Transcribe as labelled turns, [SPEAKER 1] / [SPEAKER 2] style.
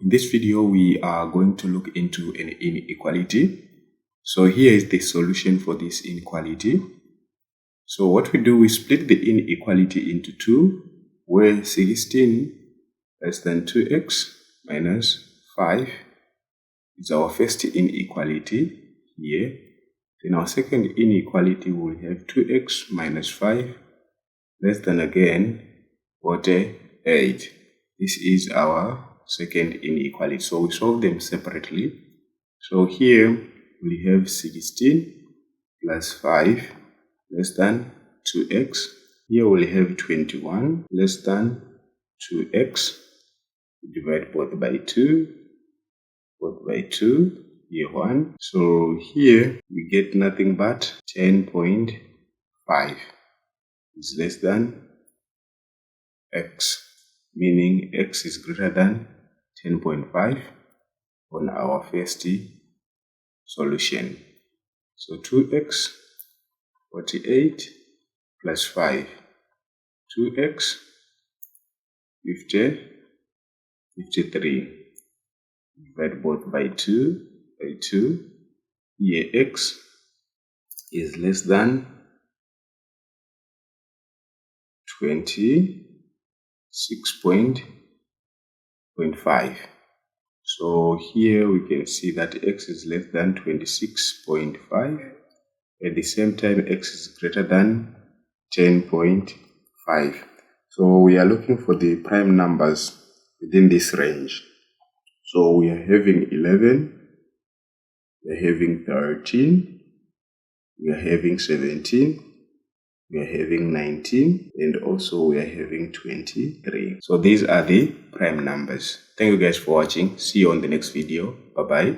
[SPEAKER 1] In this video, we are going to look into an inequality. So here is the solution for this inequality. So what we do, we split the inequality into two, where 16 less than 2x minus 5 is our first inequality here. Then our second inequality will have 2x minus 5 less than again 48. This is our second inequality. So we solve them separately. So here we have 16 plus 5 less than 2x. Here we'll have 21 less than 2x. We divide both by 2. Here 1. So here we get nothing but 10.5 is less than x, meaning x is greater than 10.5 on our first solution. So 2x 48 plus 5, 2x 53. Divide both by 2. Here x is less than 26.5. So here we can see that x is less than 26.5. At the same time, x is greater than 10.5. So we are looking for the prime numbers within this range. So we are having 11, we are having 13, we are having 17, we are having 19, and also we are having 23. So these are the prime numbers. Thank you guys for watching. See you on the next video. Bye bye.